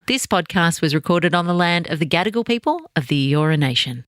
This podcast was recorded on the land of the Gadigal people of the Eora Nation.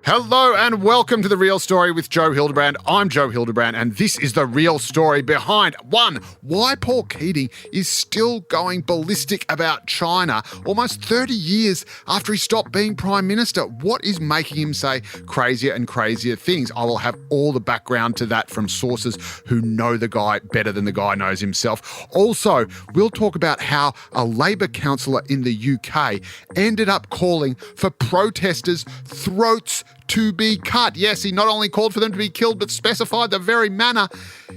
Hello and welcome to The Real Story with Joe Hildebrand. I'm Joe Hildebrand and this is the real story behind, one, why Paul Keating is still going ballistic about China almost 30 years after he stopped being Prime Minister. What is making him say crazier and crazier things? I will have all the background to that from sources who know the guy better than the guy knows himself. Also, we'll talk about how a Labor councillor in the UK ended up calling for protesters' throats to be cut. Yes, he not only called for them to be killed, but specified the very manner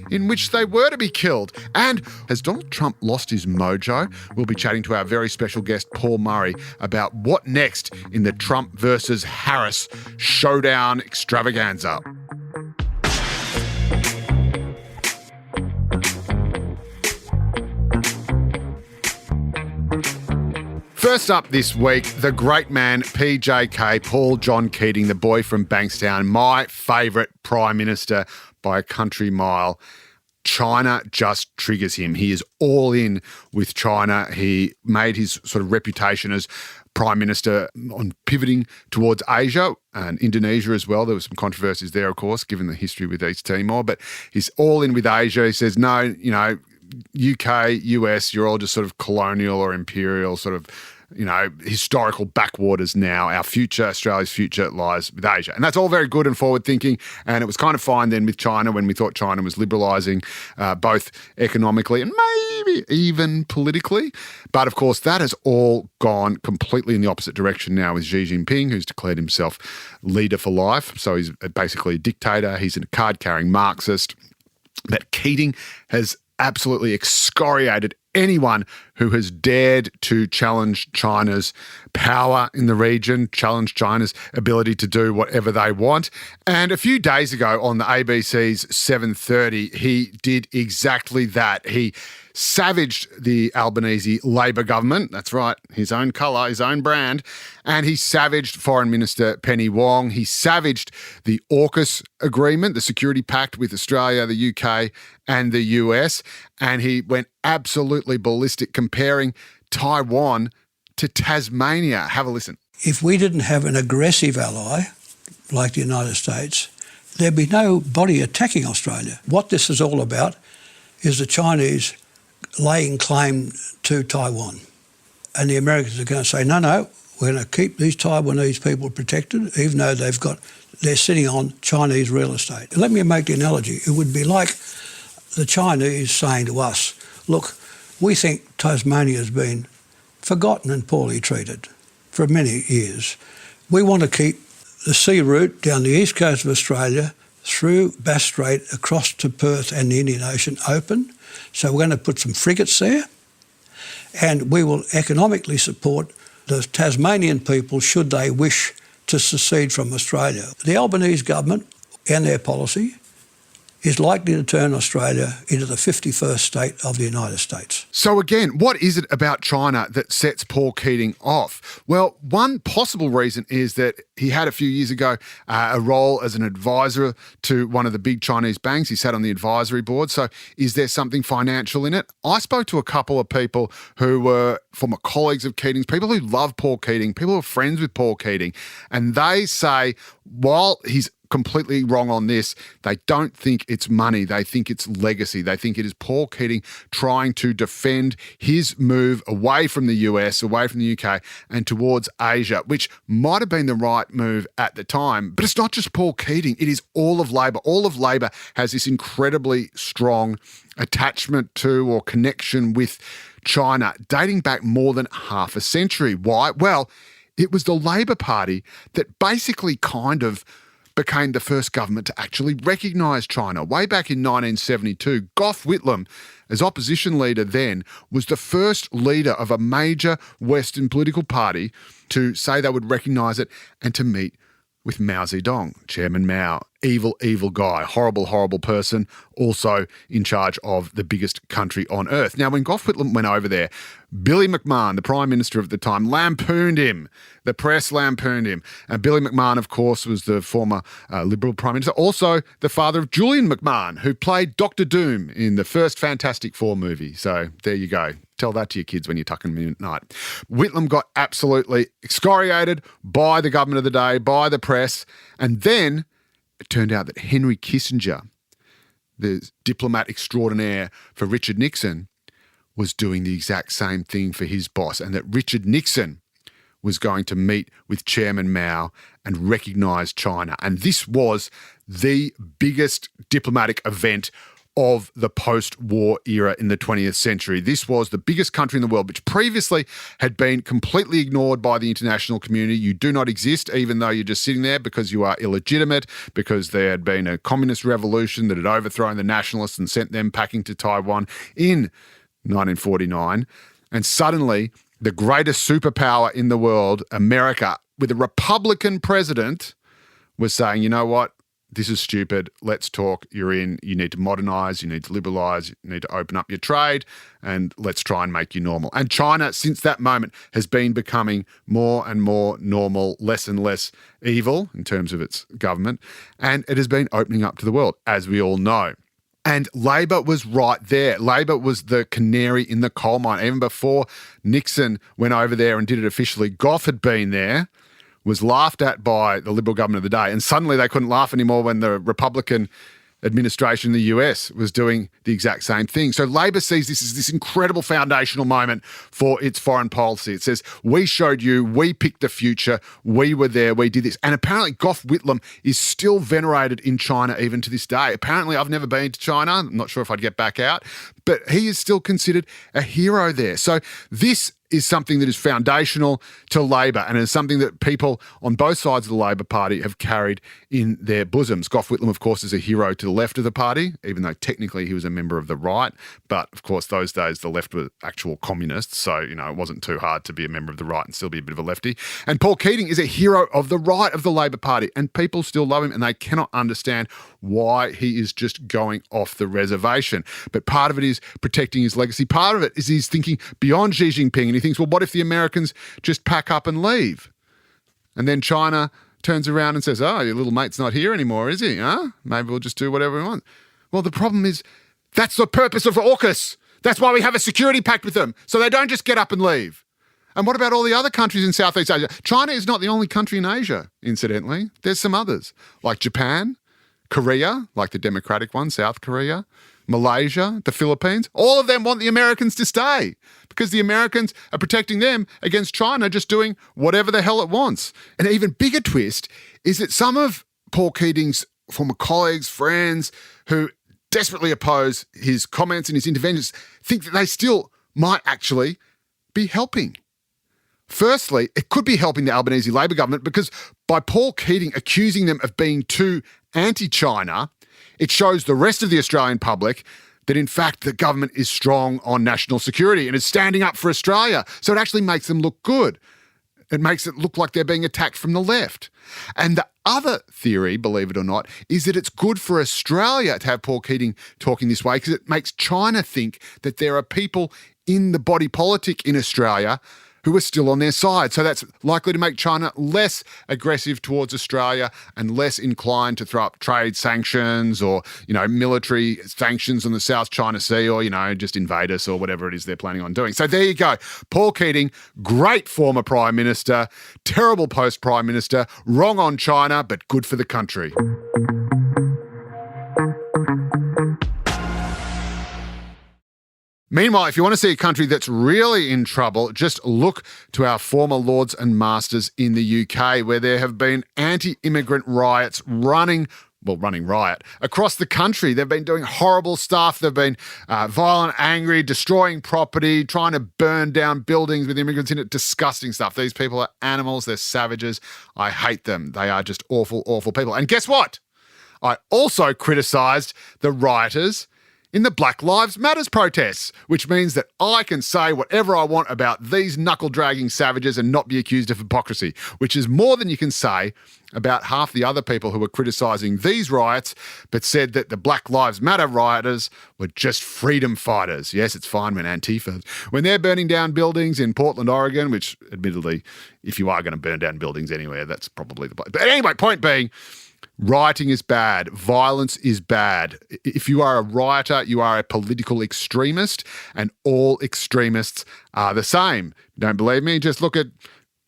in which they were to be killed. And has Donald Trump lost his mojo? We'll be chatting to our very special guest, Paul Murray, about what next in the Trump versus Harris showdown extravaganza. First up this week, the great man PJK, Paul John Keating, the boy from Bankstown, my favourite Prime Minister by a country mile. China just triggers him. He is all in with China. He made his sort of reputation as Prime Minister on pivoting towards Asia and Indonesia as well. There were some controversies there, of course, given the history with East Timor, but he's all in with Asia. He says, no, you know, UK, US, you're all just sort of colonial or imperial sort of, you know, historical backwaters now. Our future, Australia's future, lies with Asia. And that's all very good and forward thinking. And it was kind of fine then with China when we thought China was liberalising both economically and maybe even politically. But of course, that has all gone completely in the opposite direction now with Xi Jinping, who's declared himself leader for life. So he's basically a dictator. He's a card-carrying Marxist. But Keating has absolutely excoriated anyone who has dared to challenge China's power in the region, challenge China's ability to do whatever they want. And a few days ago on the ABC's 7:30, he did exactly that. He savaged the Albanese Labor government. That's right, his own colour, his own brand. And he savaged Foreign Minister Penny Wong. He savaged the AUKUS agreement, the security pact with Australia, the UK and the US. And he went absolutely ballistic comparing Taiwan to Tasmania. Have a listen. If we didn't have an aggressive ally like the United States, there'd be nobody attacking Australia. What this is all about is the Chinese laying claim to Taiwan. And the Americans are going to say, no, we're going to keep these Taiwanese people protected, even though they're sitting on Chinese real estate. Let me make the analogy. It would be like the Chinese saying to us, look, we think Tasmania has been forgotten and poorly treated for many years. We want to keep the sea route down the east coast of Australia through Bass Strait across to Perth and the Indian Ocean open. So we're going to put some frigates there and we will economically support the Tasmanian people should they wish to secede from Australia. The Albanese government and their policy is likely to turn Australia into the 51st state of the United States. So again, what is it about China that sets Paul Keating off? Well, one possible reason is that he had a few years ago a role as an advisor to one of the big Chinese banks. He sat on the advisory board. So is there something financial in it? I spoke to a couple of people who were former colleagues of Keating's, people who love Paul Keating, people who are friends with Paul Keating, and they say while he's completely wrong on this, they don't think it's money. They think it's legacy. They think it is Paul Keating trying to defend his move away from the US, away from the UK, and towards Asia, which might have been the right move at the time. But it's not just Paul Keating. It is all of Labor. All of Labor has this incredibly strong attachment to or connection with China, dating back more than half a century. Why? Well, it was the Labor Party that basically kind of became the first government to actually recognise China. Way back in 1972, Gough Whitlam, as opposition leader then, was the first leader of a major Western political party to say they would recognise it and to meet with Mao Zedong, Chairman Mao. Evil, evil guy. Horrible, horrible person. Also in charge of the biggest country on earth. Now, when Gough Whitlam went over there, Billy McMahon, the Prime Minister of the time, lampooned him. The press lampooned him. And Billy McMahon, of course, was the former Liberal Prime Minister. Also the father of Julian McMahon, who played Dr. Doom in the first Fantastic Four movie. So there you go. Tell that to your kids when you're tucking them in at night. Whitlam got absolutely excoriated by the government of the day, by the press. And then it turned out that Henry Kissinger, the diplomat extraordinaire for Richard Nixon, was doing the exact same thing for his boss, and that Richard Nixon was going to meet with Chairman Mao and recognise China. And this was the biggest diplomatic event of the post-war era in the 20th century. This was the biggest country in the world, which previously had been completely ignored by the international community. You do not exist, even though you're just sitting there, because you are illegitimate, because there had been a communist revolution that had overthrown the nationalists and sent them packing to Taiwan in 1949. And suddenly, the greatest superpower in the world, America, with a Republican president, was saying, you know what? This is stupid. Let's talk. You're in. You need to modernise. You need to liberalise. You need to open up your trade, and let's try and make you normal. And China, since that moment, has been becoming more and more normal, less and less evil in terms of its government, and it has been opening up to the world, as we all know. And Labor was right there. Labor was the canary in the coal mine. Even before Nixon went over there and did it officially, Gough had been there, was laughed at by the Liberal government of the day, and suddenly they couldn't laugh anymore when the Republican administration in the US was doing the exact same thing. So Labor sees this as this incredible foundational moment for its foreign policy. It says, we showed you, we picked the future, we were there, we did this. And apparently Gough Whitlam is still venerated in China even to this day. Apparently I've never been to China. I'm not sure if I'd get back out, but he is still considered a hero there. So this is something that is foundational to Labor, and is something that people on both sides of the Labor Party have carried in their bosoms. Gough Whitlam, of course, is a hero to the left of the party, even though technically he was a member of the right. But, of course, those days the left were actual communists, so, you know, it wasn't too hard to be a member of the right and still be a bit of a lefty. And Paul Keating is a hero of the right of the Labor Party, and people still love him, and they cannot understand why he is just going off the reservation. But part of it is protecting his legacy. Part of it is he's thinking beyond Xi Jinping, and he thinks, well, what if the Americans just pack up and leave? And then China turns around and says, oh, your little mate's not here anymore, is he? Huh? Maybe we'll just do whatever we want. Well, the problem is that's the purpose of AUKUS. That's why we have a security pact with them, so they don't just get up and leave. And what about all the other countries in Southeast Asia? China is not the only country in Asia, incidentally. There's some others, like Japan, Korea, like the democratic one, South Korea, Malaysia, the Philippines. All of them want the Americans to stay because the Americans are protecting them against China just doing whatever the hell it wants. An even bigger twist is that some of Paul Keating's former colleagues, friends, who desperately oppose his comments and his interventions, think that they still might actually be helping. Firstly, it could be helping the Albanese Labor government because by Paul Keating accusing them of being too anti-China, it shows the rest of the Australian public that, in fact, the government is strong on national security and is standing up for Australia. So it actually makes them look good. It makes it look like they're being attacked from the left. And the other theory, believe it or not, is that it's good for Australia to have Paul Keating talking this way because it makes China think that there are people in the body politic in Australia who are still on their side. So that's likely to make China less aggressive towards Australia and less inclined to throw up trade sanctions or, you know, military sanctions on the South China Sea or, you know, just invade us or whatever it is they're planning on doing. So there you go. Paul Keating, great former Prime Minister, terrible post-Prime Minister, wrong on China, but good for the country. Meanwhile, if you want to see a country that's really in trouble, just look to our former lords and masters in the UK, where there have been anti-immigrant riots running riot across the country. They've been doing horrible stuff. They've been violent, angry, destroying property, trying to burn down buildings with immigrants in it. Disgusting stuff. These people are animals. They're savages. I hate them. They are just awful, awful people. And guess what? I also criticised the rioters in the Black Lives Matters protests, which means that I can say whatever I want about these knuckle-dragging savages and not be accused of hypocrisy, which is more than you can say about half the other people who were criticising these riots but said that the Black Lives Matter rioters were just freedom fighters. Yes, it's fine when Antifa, when they're burning down buildings in Portland, Oregon, which admittedly, if you are going to burn down buildings anywhere, that's probably the place. But anyway, point being, rioting is bad. Violence is bad. If you are a rioter, you are a political extremist, and all extremists are the same. Don't believe me? Just look at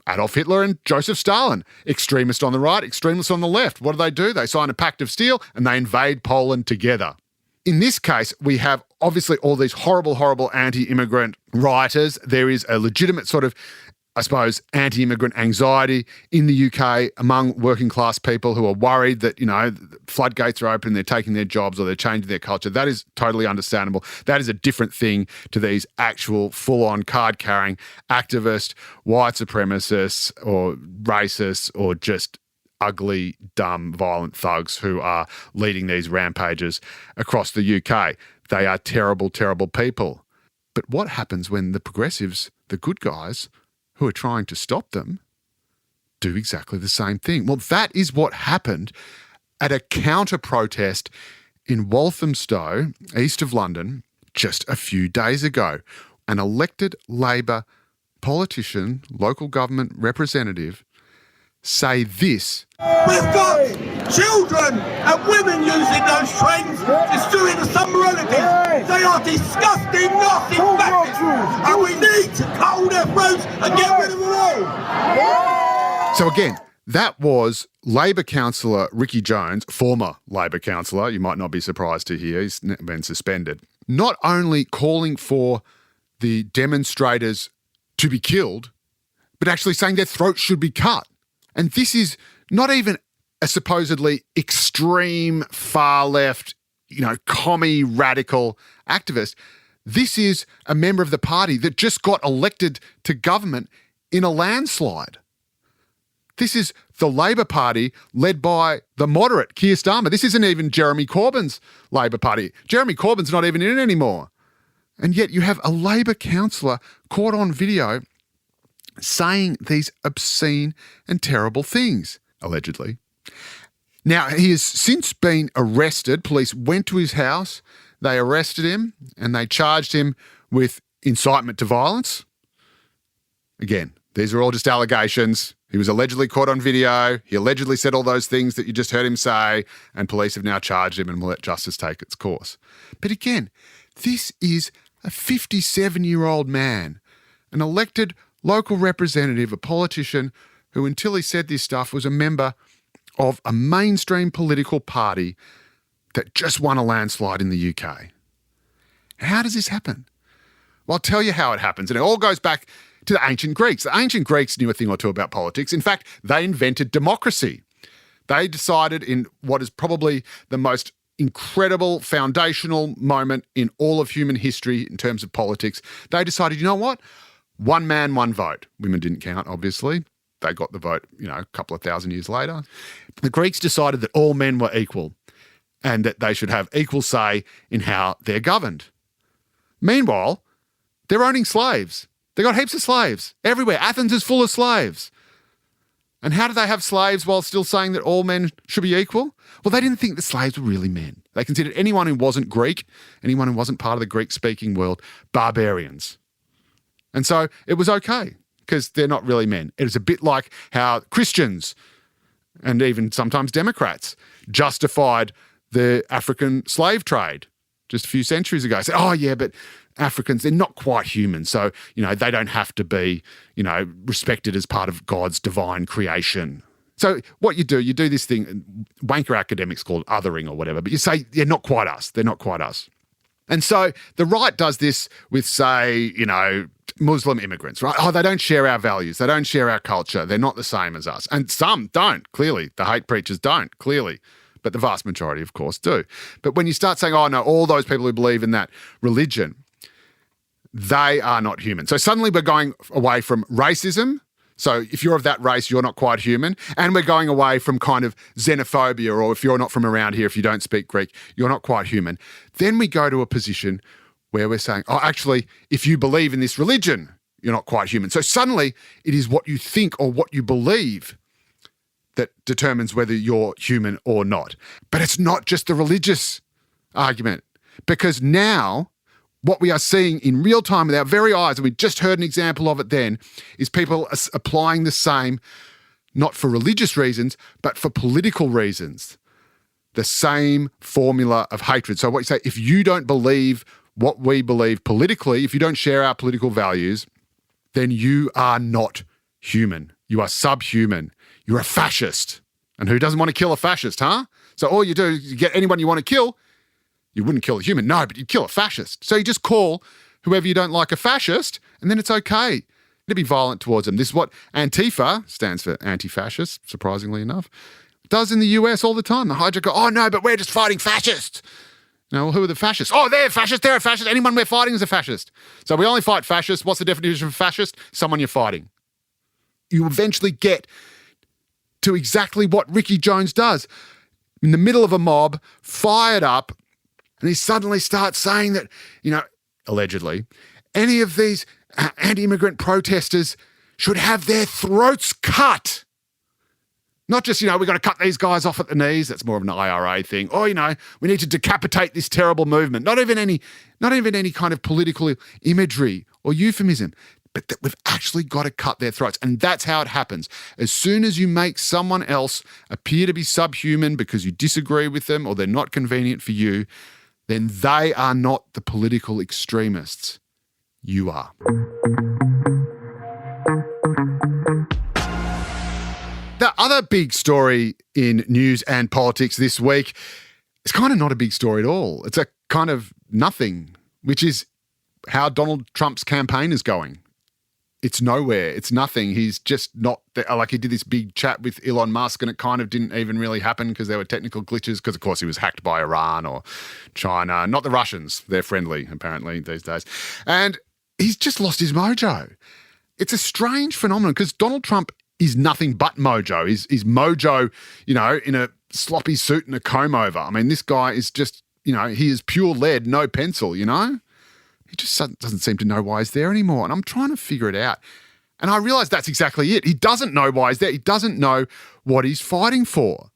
Adolf Hitler and Joseph Stalin. Extremist on the right, extremist on the left. What do? They sign a pact of steel and they invade Poland together. In this case, we have obviously all these horrible, horrible anti-immigrant rioters. There is a legitimate sort of, I suppose, anti-immigrant anxiety in the UK among working class people who are worried that, floodgates are open, they're taking their jobs or they're changing their culture. That is totally understandable. That is a different thing to these actual full-on card-carrying activist, white supremacists or racists or just ugly, dumb, violent thugs who are leading these rampages across the UK. They are terrible, terrible people. But what happens when the progressives, the good guys, who are trying to stop them, do exactly the same thing? Well, that is what happened at a counter-protest in Walthamstow, east of London, just a few days ago. An elected Labor politician, local government representative, say this. We've got children and women using those trains, destroying the summer relatives. They are disgusting, nasty bastards, and we need to cut all their throats and get rid of them all. So again, that was Labor councillor Ricky Jones, former Labor councillor, you might not be surprised to hear, he's been suspended, not only calling for the demonstrators to be killed, but actually saying their throats should be cut. And this is not even a supposedly extreme, far-left, commie radical activist. This is a member of the party that just got elected to government in a landslide. This is the Labor Party led by the moderate Keir Starmer. This isn't even Jeremy Corbyn's Labor Party. Jeremy Corbyn's not even in it anymore. And yet you have a Labor councillor caught on video saying these obscene and terrible things, allegedly. Now, he has since been arrested. Police went to his house, they arrested him, and they charged him with incitement to violence. Again, these are all just allegations. He was allegedly caught on video. He allegedly said all those things that you just heard him say, and police have now charged him and will let justice take its course. But again, this is a 57-year-old man, an elected local representative, a politician who, until he said this stuff, was a member of a mainstream political party that just won a landslide in the UK. How does this happen? Well, I'll tell you how it happens. And it all goes back to the ancient Greeks. The ancient Greeks knew a thing or two about politics. In fact, they invented democracy. They decided in what is probably the most incredible foundational moment in all of human history in terms of politics. They decided, you know what? One man, one vote. Women didn't count, obviously. They got the vote, a couple of thousand years later. The Greeks decided that all men were equal and that they should have equal say in how they're governed. Meanwhile, they're owning slaves. They got heaps of slaves everywhere. Athens is full of slaves. And how do they have slaves while still saying that all men should be equal? Well, they didn't think that slaves were really men. They considered anyone who wasn't Greek, anyone who wasn't part of the Greek-speaking world, barbarians. And so it was okay because they're not really men. It was a bit like how Christians and even sometimes Democrats justified the African slave trade just a few centuries ago. Say, oh yeah, but Africans, they're not quite human. So, they don't have to be, respected as part of God's divine creation. So what you do this thing, wanker academics call it othering or whatever, but you say, they're not quite us. They're not quite us. And so the right does this with, say, Muslim immigrants, right? Oh, they don't share our values. They don't share our culture. They're not the same as us. And some don't, clearly. The hate preachers don't, clearly. But the vast majority, of course, do. But when you start saying, oh, no, all those people who believe in that religion, they are not human. So suddenly we're going away from racism, So if you're of that race, you're not quite human. And we're going away from kind of xenophobia, or if you're not from around here, if you don't speak Greek, you're not quite human. Then we go to a position where we're saying, oh, actually, if you believe in this religion, you're not quite human. So suddenly it is what you think or what you believe that determines whether you're human or not. But it's not just the religious argument, because now what we are seeing in real time with our very eyes, and we just heard an example of it then, is people applying the same, not for religious reasons, but for political reasons. The same formula of hatred. So what you say, if you don't believe what we believe politically, if you don't share our political values, then you are not human. You are subhuman. You're a fascist. And who doesn't want to kill a fascist, huh? So all you do is you get anyone you want to kill. You wouldn't kill a human, no, but you'd kill a fascist. So you just call whoever you don't like a fascist, and then it's okay to be violent towards them. This is what Antifa, stands for anti-fascist, surprisingly enough, does in the US all the time. The hijacker, oh no, but we're just fighting fascists. Now, well, who are the fascists? Oh, they're fascists, they're a fascist. Anyone we're fighting is a fascist. So we only fight fascists. What's the definition of fascist? Someone you're fighting. You eventually get to exactly what Ricky Jones does. In the middle of a mob, fired up, and he suddenly starts saying that, allegedly, any of these anti-immigrant protesters should have their throats cut. Not just, we've got to cut these guys off at the knees. That's more of an IRA thing. Or, we need to decapitate this terrible movement. Not even any kind of political imagery or euphemism, but that we've actually got to cut their throats. And that's how it happens. As soon as you make someone else appear to be subhuman because you disagree with them or they're not convenient for you, then they are not the political extremists. You are. The other big story in news and politics this week is kind of not a big story at all. It's a kind of nothing, which is how Donald Trump's campaign is going. It's nowhere. It's nothing. He's just not there. Like, he did this big chat with Elon Musk and it kind of didn't even really happen because there were technical glitches because, of course, he was hacked by Iran or China. Not the Russians. They're friendly, apparently, these days. And he's just lost his mojo. It's a strange phenomenon because Donald Trump is nothing but mojo. He's mojo, in a sloppy suit and a comb over. I mean, this guy is just, he is pure lead, no pencil, He just doesn't seem to know why he's there anymore. And I'm trying to figure it out. And I realise that's exactly it. He doesn't know why he's there. He doesn't know what he's fighting for.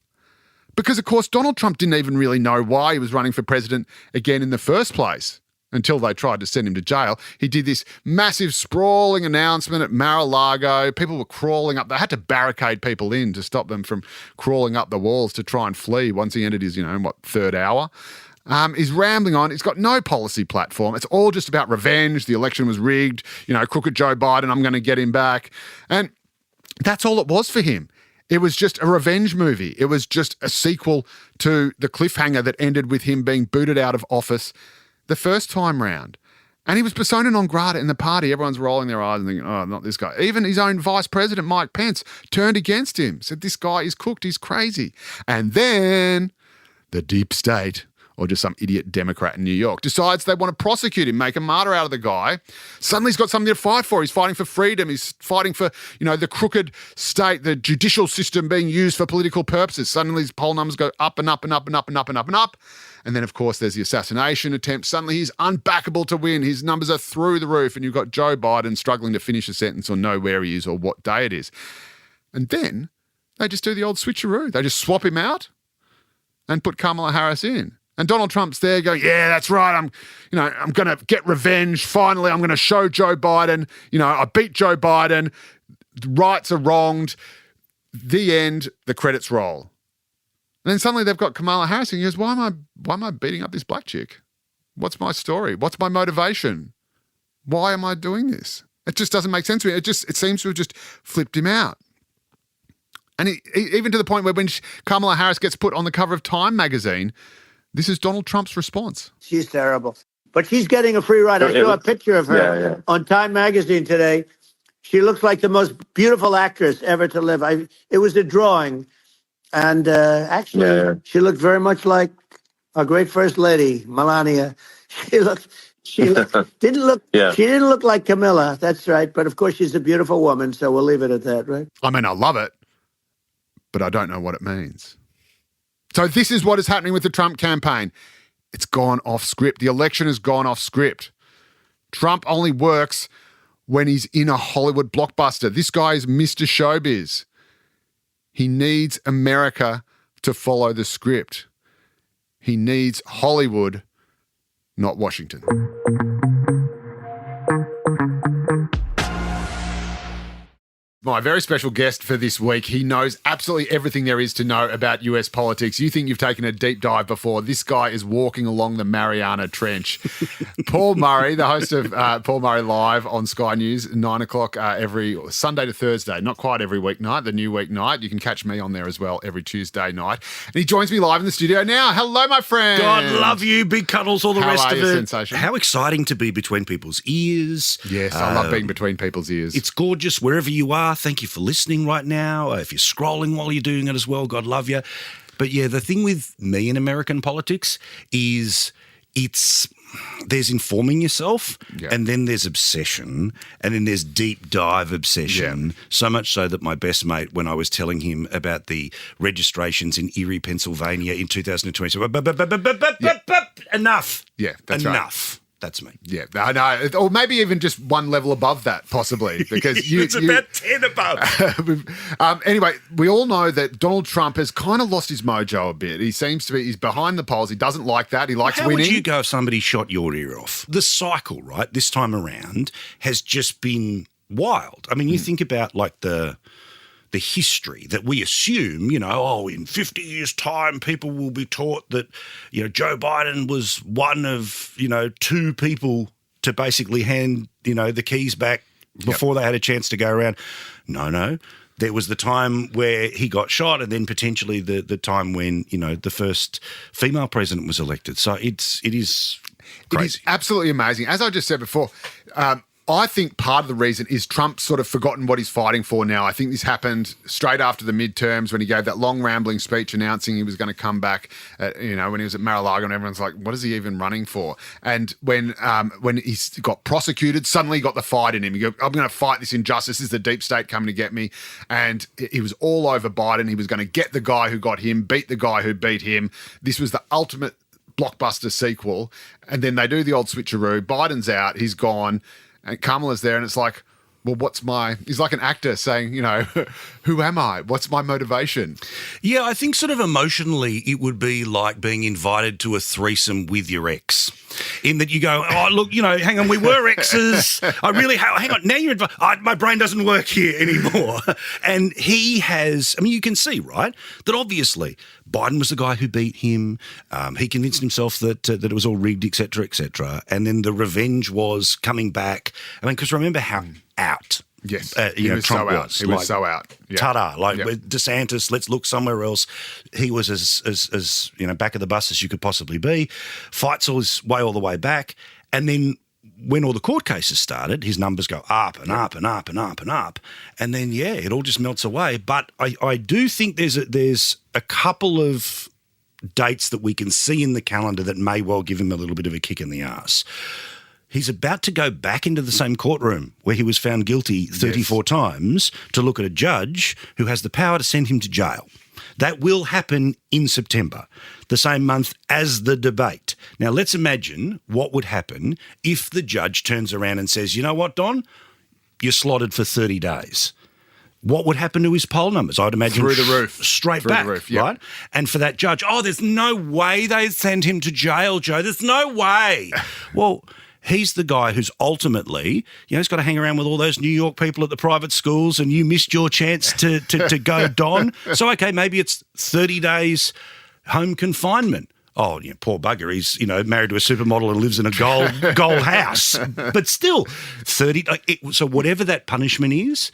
Because, of course, Donald Trump didn't even really know why he was running for president again in the first place until they tried to send him to jail. He did this massive sprawling announcement at Mar-a-Lago. People were crawling up. They had to barricade people in to stop them from crawling up the walls to try and flee once he entered his, third hour. He's rambling on. He's got no policy platform. It's all just about revenge. The election was rigged. Crooked Joe Biden, I'm going to get him back. And that's all it was for him. It was just a revenge movie. It was just a sequel to the cliffhanger that ended with him being booted out of office the first time round. And he was persona non grata in the party. Everyone's rolling their eyes and thinking, oh, not this guy. Even his own vice president, Mike Pence, turned against him, said this guy is cooked, he's crazy. And then the deep state, or just some idiot Democrat in New York, decides they want to prosecute him, make a martyr out of the guy. Suddenly he's got something to fight for. He's fighting for freedom. He's fighting for, the crooked state, the judicial system being used for political purposes. Suddenly his poll numbers go up and up and up and up and up and up and up. And then, of course, there's the assassination attempt. Suddenly he's unbackable to win. His numbers are through the roof. And you've got Joe Biden struggling to finish a sentence or know where he is or what day it is. And then they just do the old switcheroo. They just swap him out and put Kamala Harris in. And Donald Trump's there going, yeah, that's right. I'm going to get revenge. Finally, I'm going to show Joe Biden, I beat Joe Biden. The rights are wronged. The end, the credits roll. And then suddenly they've got Kamala Harris and he goes, why am I beating up this black chick? What's my story? What's my motivation? Why am I doing this? It just doesn't make sense to me. It seems to have just flipped him out. And even to the point where when Kamala Harris gets put on the cover of Time magazine, this is Donald Trump's response. She's terrible. But she's getting a free ride. I saw a picture of her on Time magazine today. She looks like the most beautiful actress ever to live. It was a drawing. And she looked very much like our great First Lady, Melania. didn't look. Yeah. She didn't look like Camilla. That's right. But of course, she's a beautiful woman, so we'll leave it at that, right? I mean, I love it, but I don't know what it means. So this is what is happening with the Trump campaign. It's gone off script. The election has gone off script. Trump only works when he's in a Hollywood blockbuster. This guy is Mr. Showbiz. He needs America to follow the script. He needs Hollywood, not Washington. My very special guest for this week, he knows absolutely everything there is to know about US politics. You think you've taken a deep dive before. This guy is walking along the Mariana Trench. Paul Murray, the host of Paul Murray Live on Sky News, 9 o'clock every Sunday to Thursday, not quite every weeknight, the new weeknight. You can catch me on there as well every Tuesday night. And he joins me live in the studio now. Hello, my friend. God love you, big cuddles, all the rest of it. Sensation? How exciting to be between people's ears. Yes, I love being between people's ears. It's gorgeous wherever you are. Thank you for listening right now. If you're scrolling while you're doing it as well, God love you. But yeah, the thing with me in American politics is there's informing yourself, and then there's obsession, and then there's deep dive obsession. So much so that my best mate, when I was telling him about the registrations in Erie, Pennsylvania in 2020, said, enough. Yeah, that's right. Enough. That's me. Yeah, I know. Or maybe even just one level above that, possibly, because it's about 10 above. Anyway, we all know that Donald Trump has kind of lost his mojo a bit. He seems to be, he's behind the polls. He doesn't like that. He likes winning. How would you go if somebody shot your ear off? The cycle, right, this time around has just been wild. I mean, you think about like the history that we assume, in 50 years' time, people will be taught that, Joe Biden was one of, 2 people to basically hand, the keys back before they had a chance to go around. No. There was the time where he got shot, and then potentially the time when, the first female president was elected. So it is crazy. It is absolutely amazing. As I just said before, I think part of the reason is Trump's sort of forgotten what he's fighting for now. I think this happened straight after the midterms when he gave that long rambling speech announcing he was going to come back, when he was at Mar-a-Lago, and everyone's like, what is he even running for? And when he got prosecuted, suddenly he got the fight in him. He go, I'm going to fight this injustice. This is the deep state coming to get me. And he was all over Biden. He was going to get the guy who got him, beat the guy who beat him. This was the ultimate blockbuster sequel. And then they do the old switcheroo. Biden's out. He's gone. And Kamala's there, and it's like, well, he's like an actor saying, who am I? What's my motivation? Yeah, I think sort of emotionally it would be like being invited to a threesome with your ex, in that you go, oh, look, hang on, we were exes. Hang on, now you're invited. My brain doesn't work here anymore. And he has, you can see, right, that obviously Biden was the guy who beat him. He convinced himself that it was all rigged, et cetera, et cetera. And then the revenge was coming back. Because remember how out. Yes, Trump so out. was. He was so out. Yeah. Ta-da! With DeSantis, let's look somewhere else. He was as back of the bus as you could possibly be. Fights all the way back, and then when all the court cases started, his numbers go up and up and up and up and up, and then it all just melts away. But I do think there's a couple of dates that we can see in the calendar that may well give him a little bit of a kick in the arse. He's about to go back into the same courtroom where he was found guilty 34 times to look at a judge who has the power to send him to jail. That will happen in September, the same month as the debate. Now, let's imagine what would happen if the judge turns around and says, you know what, Don, you're slotted for 30 days. What would happen to his poll numbers? I'd imagine through the roof, straight back, right? And for that judge, there's no way they'd send him to jail, Joe. There's no way. Well, he's the guy who's ultimately, he's got to hang around with all those New York people at the private schools, and you missed your chance to go, Don. So, okay, maybe it's 30 days home confinement. Oh, poor bugger. He's, married to a supermodel and lives in a gold house. But still, 30. So whatever that punishment is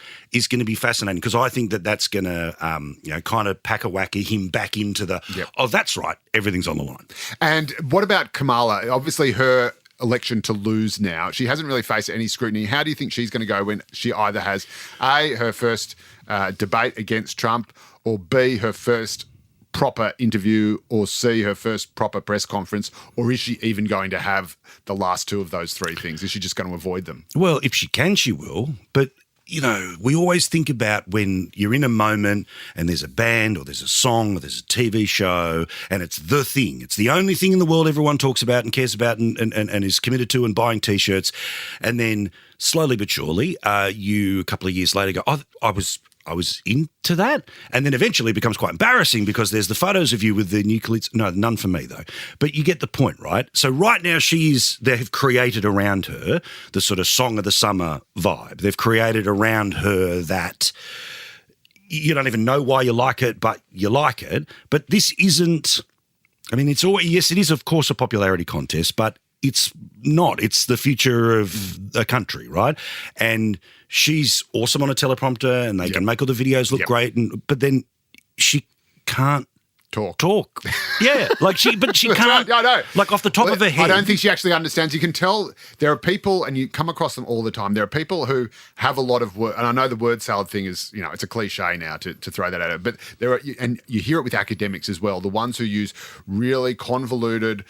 going to be fascinating, because I think that's going to, kind of pack-a-whacker him back into the, that's right, everything's on the line. And what about Kamala? Obviously, her election to lose now. She hasn't really faced any scrutiny. How do you think she's going to go when she either has, A, her first debate against Trump, or B, her first proper interview or see her first proper press conference, or is she even going to have the last two of those three things? Is she just going to avoid them? Well, if she can, she will. But, you know, we always think about when you're in a moment and there's a band or there's a song or there's a TV show and it's the thing. It's the only thing in the world everyone talks about and cares about and is committed to and buying T-shirts. And then slowly but surely, you a couple of years later go, oh, I was into that. And then eventually it becomes quite embarrassing because there's the photos of you with the nucleus. No, none for me though. But you get the point, right? So right now they have created around her the sort of Song of the Summer vibe. They've created around her that you don't even know why you like it, but you like it. But this isn't, I mean, it's always, yes, it is of course a popularity contest, but it's not. It's the future of a country, right? And she's awesome on a teleprompter and they can make all the videos look great, but then she can't talk. Yeah, like she can't. Right. I know. Like off the top of her head. I don't think she actually understands. You can tell there are people, and you come across them all the time. There are people who have a lot of word, and I know the word salad thing is, you know, it's a cliche now to throw that at her. But there are, and you hear it with academics as well. The ones who use really convoluted,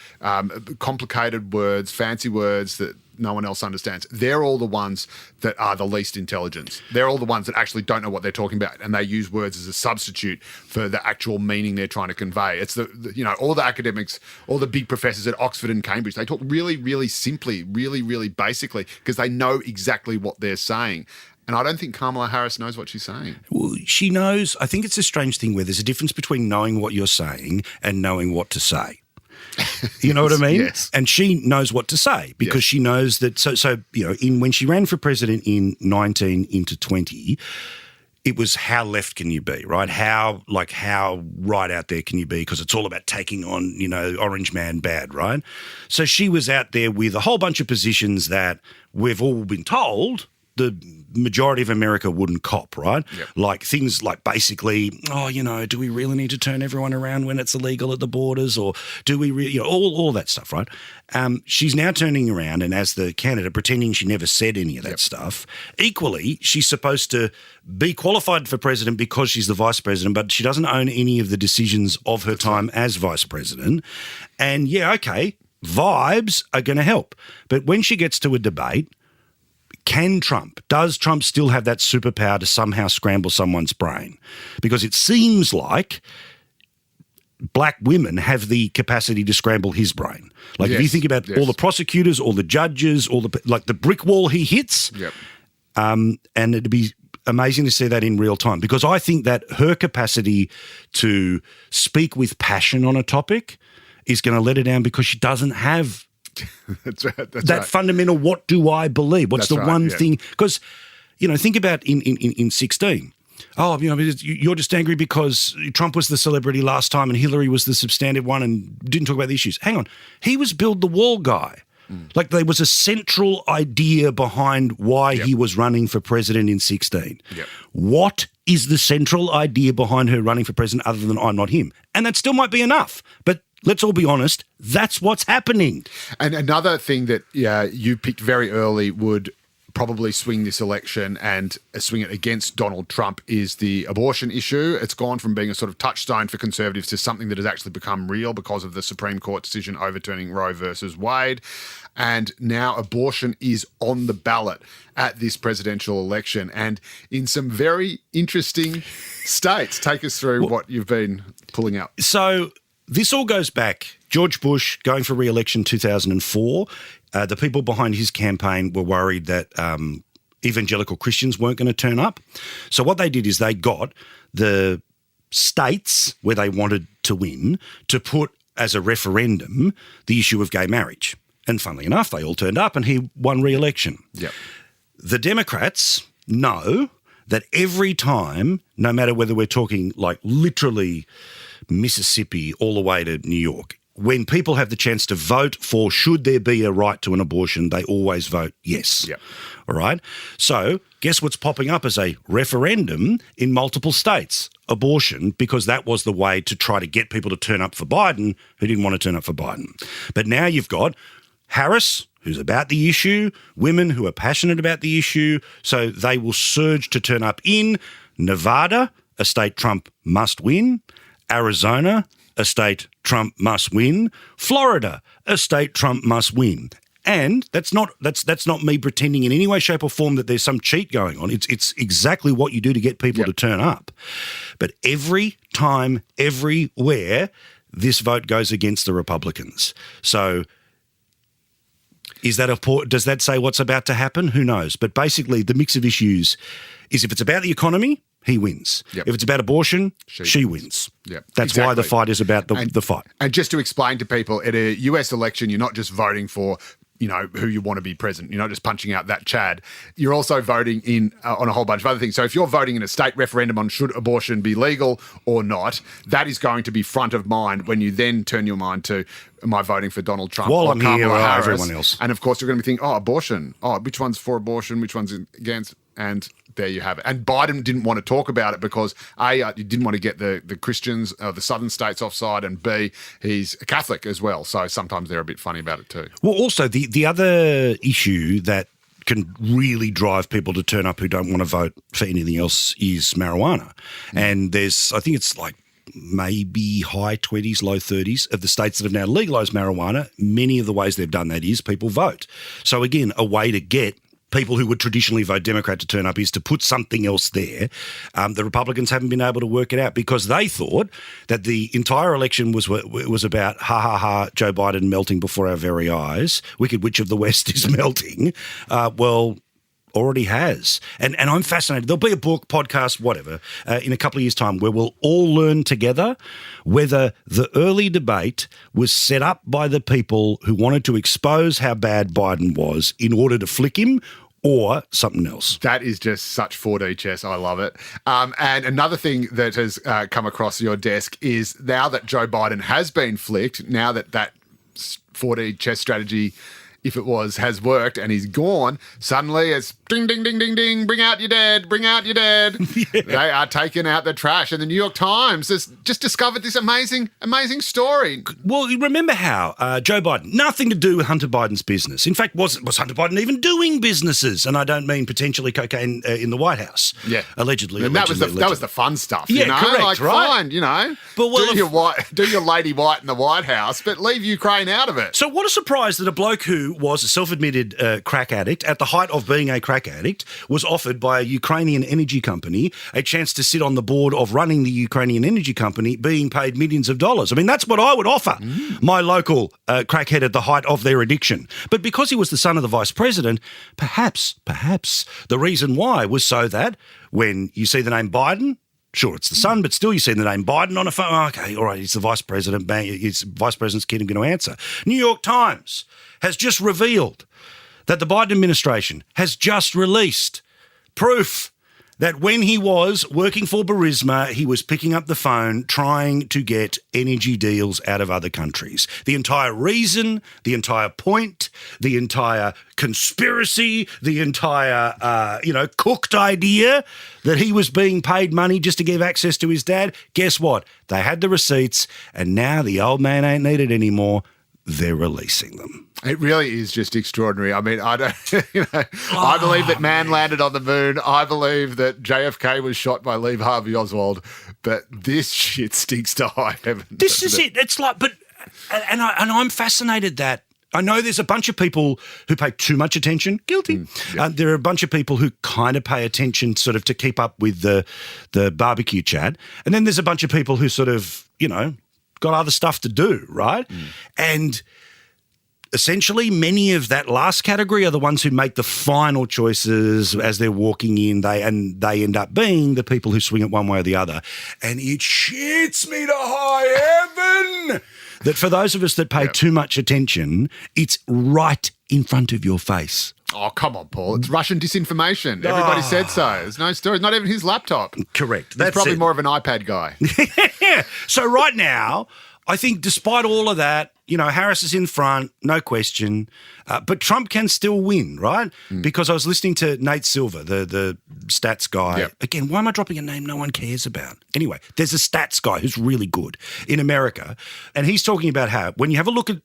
complicated words, fancy words that no one else understands. They're all the ones that are the least intelligent. They're all the ones that actually don't know what they're talking about, and they use words as a substitute for the actual meaning they're trying to convey. It's you know, all the academics, all the big professors at Oxford and Cambridge, they talk really, really simply, really, really basically because they know exactly what they're saying. And I don't think Kamala Harris knows what she's saying. Well, she knows. I think it's a strange thing where there's a difference between knowing what you're saying and knowing what to say. You know what I mean? Yes. And she knows what to say because she knows that. So you know, when she ran for president in 19 into 20, it was how left can you be, right? How right out there can you be? Because it's all about taking on, you know, orange man bad, right? So she was out there with a whole bunch of positions that we've all been told the majority of America wouldn't cop, right? Yep. Like things like basically, oh, you know, do we really need to turn everyone around when it's illegal at the borders, or do we really, you know, all that stuff, right? She's now turning around and as the candidate pretending she never said any of that stuff. Equally, she's supposed to be qualified for president because she's the vice president, but she doesn't own any of the decisions of her time as vice president. And okay, vibes are going to help. But when she gets to a debate, does Trump still have that superpower to somehow scramble someone's brain? Because it seems like black women have the capacity to scramble his brain. Like if you think about all the prosecutors, all the judges, all the brick wall he hits, and it'd be amazing to see that in real time, because I think that her capacity to speak with passion on a topic is going to let her down because she doesn't have That's right. that fundamental, what do I believe? What's the one thing? Because, you know, think about in 16. Oh, you know, you're just angry because Trump was the celebrity last time and Hillary was the substantive one and didn't talk about the issues. Hang on. He was build the wall guy. Like there was a central idea behind why he was running for president in 16. What is the central idea behind her running for president other than I'm not him? And that still might be enough. But let's all be honest, that's what's happening. And another thing that you picked very early would probably swing this election and swing it against Donald Trump is the abortion issue. It's gone from being a sort of touchstone for conservatives to something that has actually become real because of the Supreme Court decision overturning Roe versus Wade. And now abortion is on the ballot at this presidential election and in some very interesting states. Take us through what you've been pulling up. So this all goes back. George Bush going for re-election 2004. The people behind his campaign were worried that evangelical Christians weren't going to turn up. So what they did is they got the states where they wanted to win to put as a referendum the issue of gay marriage. And funnily enough, they all turned up and he won re-election. The Democrats know that every time, no matter whether we're talking like literally Mississippi all the way to New York, when people have the chance to vote for should there be a right to an abortion, they always vote yes. All right? So guess what's popping up as a referendum in multiple states? Abortion, because that was the way to try to get people to turn up for Biden who didn't want to turn up for Biden. But now you've got Harris, who's about the issue, women who are passionate about the issue, so they will surge to turn up in Nevada, a state Trump must win, Arizona, a state Trump must win. Florida, a state Trump must win. And that's not me pretending in any way, shape or form that there's some cheat going on. It's exactly what you do to get people to turn up. But every time, everywhere, this vote goes against the Republicans. So does that say what's about to happen? Who knows? But basically the mix of issues is if it's about the economy, he wins. Yep. If it's about abortion, she wins. Yep. That's why the fight is about the fight. And just to explain to people, at a US election, you're not just voting for who you want to be president. You're not just punching out that Chad. You're also voting in on a whole bunch of other things. So if you're voting in a state referendum on should abortion be legal or not, that is going to be front of mind when you then turn your mind to, am I voting for Donald Trump or Kamala Harris? Everyone else. And of course, you're going to be thinking, abortion. Which one's for abortion? Which one's against? And there you have it. And Biden didn't want to talk about it because A, he didn't want to get the Christians, the southern states offside, and B, he's a Catholic as well. So sometimes they're a bit funny about it too. Well, also the other issue that can really drive people to turn up who don't want to vote for anything else is marijuana. And I think it's like maybe high 20s, low 30s of the states that have now legalised marijuana. Many of the ways they've done that is people vote. So again, a way to get people who would traditionally vote Democrat to turn up is to put something else there. The Republicans haven't been able to work it out because they thought that the entire election was about Joe Biden melting before our very eyes. Wicked Witch of the West is melting. Already has. And I'm fascinated. There'll be a book, podcast, whatever, in a couple of years' time where we'll all learn together whether the early debate was set up by the people who wanted to expose how bad Biden was in order to flick him or something else. That is just such 4D chess. I love it. And another thing that has come across your desk is now that Joe Biden has been flicked, now that 4D chess strategy, if it has worked and he's gone, suddenly it's ding, ding, ding, ding, ding, bring out your dead, bring out your dead. They are taking out the trash. And the New York Times has just discovered this amazing, amazing story. Well, you remember how Joe Biden, nothing to do with Hunter Biden's business. In fact, was Hunter Biden even doing businesses? And I don't mean potentially cocaine in the White House. Yeah. Allegedly. And that was the fun stuff, Yeah, correct, like, right? Fine, But do your Lady White in the White House, but leave Ukraine out of it. So what a surprise that a bloke who was a self-admitted crack addict, at the height of being a crack addict, was offered by a Ukrainian energy company a chance to sit on the board of running the Ukrainian energy company, being paid millions of dollars. I mean, that's what I would offer my local crackhead at the height of their addiction. But because he was the son of the vice president, perhaps the reason why was so that when you see the name Biden, sure, it's the son, but still you see the name Biden on a phone. Oh, okay, all right, he's the vice president. He's vice president's kid. I'm going to answer. New York Times has just revealed that the Biden administration has just released proof that when he was working for Burisma, he was picking up the phone trying to get energy deals out of other countries. The entire reason, the entire point, the entire conspiracy, the entire, cooked idea that he was being paid money just to give access to his dad, guess what? They had the receipts, and now the old man ain't needed anymore. They're releasing them. It really is just extraordinary. I mean, I don't, I believe that man landed on the moon. I believe that JFK was shot by Lee Harvey Oswald, but this shit stinks to high heaven. This is it. It's like, and I'm fascinated that I know there's a bunch of people who pay too much attention. Guilty. There are a bunch of people who kind of pay attention sort of to keep up with the barbecue chat. And then there's a bunch of people who sort of, got other stuff to do, right? And essentially many of that last category are the ones who make the final choices as they're walking in. They end up being the people who swing it one way or the other. And it shits me to high heaven that for those of us that pay too much attention, it's right in front of your face. Oh, come on, Paul. It's Russian disinformation. Everybody said so. There's no story. Not even his laptop. Correct. He's probably more of an iPad guy. Yeah. So right now, I think despite all of that, Harris is in front, no question. But Trump can still win, right? Because I was listening to Nate Silver, the stats guy. Yep. Again, why am I dropping a name no one cares about? Anyway, there's a stats guy who's really good in America. And he's talking about how when you have a look at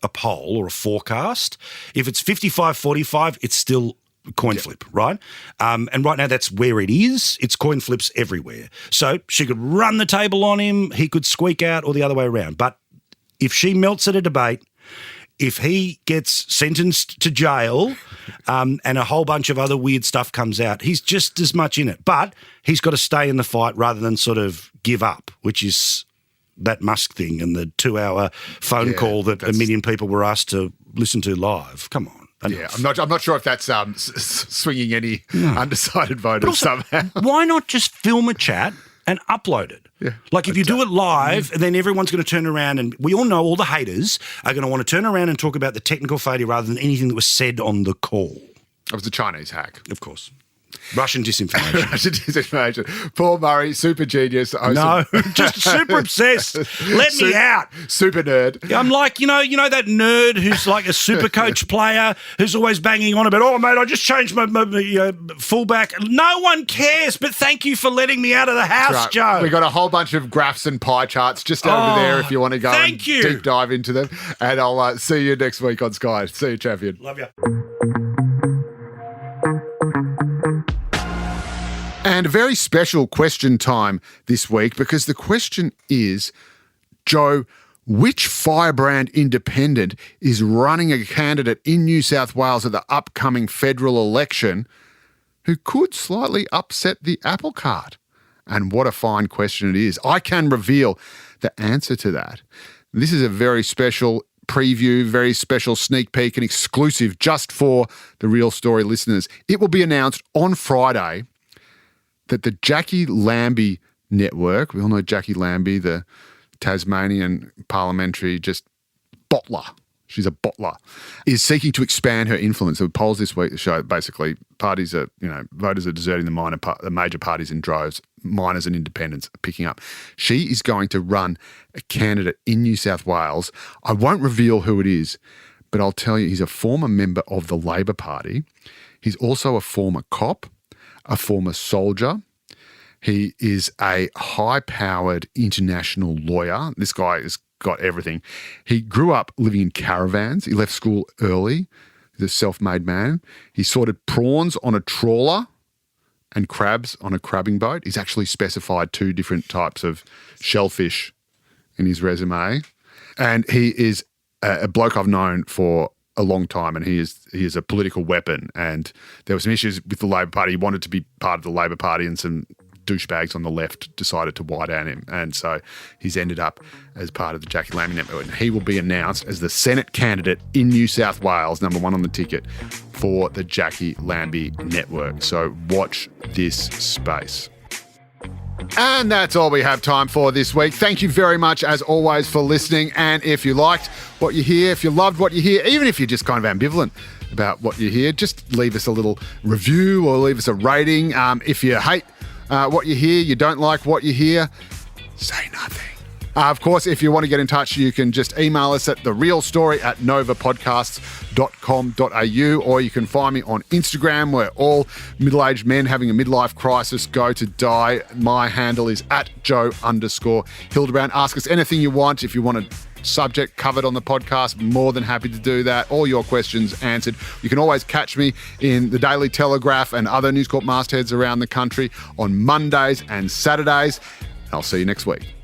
a poll or a forecast, if it's 55-45, it's still coin flip, right? And right now that's where it is. It's coin flips everywhere. So she could run the table on him, he could squeak out, or the other way around. But if she melts at a debate, if he gets sentenced to jail and a whole bunch of other weird stuff comes out, he's just as much in it. But he's got to stay in the fight rather than sort of give up, which is that Musk thing and the 2-hour phone call that 1 million people were asked to listen to live. Come on. Yeah, I'm not sure if that's swinging any undecided voters also, somehow. Why not just film a chat and upload it? Yeah. Like if you do it live, then everyone's going to turn around and we all know all the haters are going to want to turn around and talk about the technical failure rather than anything that was said on the call. It was a Chinese hack. Of course. Russian disinformation. Russian disinformation. Paul Murray, super genius. No, just super obsessed. Let me out. Super nerd. I'm like, you know that nerd who's like a super coach player who's always banging on about, oh, mate, I just changed my fullback. No one cares, but thank you for letting me out of the house, Right. Joe. We got a whole bunch of graphs and pie charts just over there if you want to go and deep dive into them. And I'll see you next week on Sky. See you, champion. Love you. And a very special question time this week because the question is, Joe, which firebrand independent is running a candidate in New South Wales at the upcoming federal election who could slightly upset the apple cart? And what a fine question it is. I can reveal the answer to that. This is a very special preview, very special sneak peek and exclusive just for the Real Story listeners. It will be announced on Friday that the Jacqui Lambie Network, we all know Jacqui Lambie, the Tasmanian parliamentary just bottler, she's a bottler, is seeking to expand her influence. The polls this week show basically parties are, voters are deserting the major parties in droves, minors and independents are picking up. She is going to run a candidate in New South Wales. I won't reveal who it is, but I'll tell you he's a former member of the Labor Party. He's also a former cop, a former soldier. He is a high-powered international lawyer. This guy has got everything. He grew up living in caravans. He left school early. He's a self-made man. He sorted prawns on a trawler and crabs on a crabbing boat. He's actually specified 2 different types of shellfish in his resume. And he is a bloke I've known for a long time, and he is a political weapon. And there were some issues with the Labor Party. He wanted to be part of the Labor Party, and some douchebags on the left decided to white out him. And so he's ended up as part of the Jacqui Lambie Network. And he will be announced as the Senate candidate in New South Wales, number 1 on the ticket for the Jacqui Lambie Network. So watch this space. And that's all we have time for this week. Thank you very much, as always, for listening. And if you liked what you hear, if you loved what you hear, even if you're just kind of ambivalent about what you hear, just leave us a little review or leave us a rating. If you hate what you hear, you don't like what you hear, say nothing. Of course, if you want to get in touch, you can just email us at therealstory@novapodcasts.com.au, or you can find me on Instagram, where all middle-aged men having a midlife crisis go to die. My handle is @Joe_Hildebrand. Ask us anything you want. If you want a subject covered on the podcast, more than happy to do that. All your questions answered. You can always catch me in the Daily Telegraph and other News Corp mastheads around the country on Mondays and Saturdays. I'll see you next week.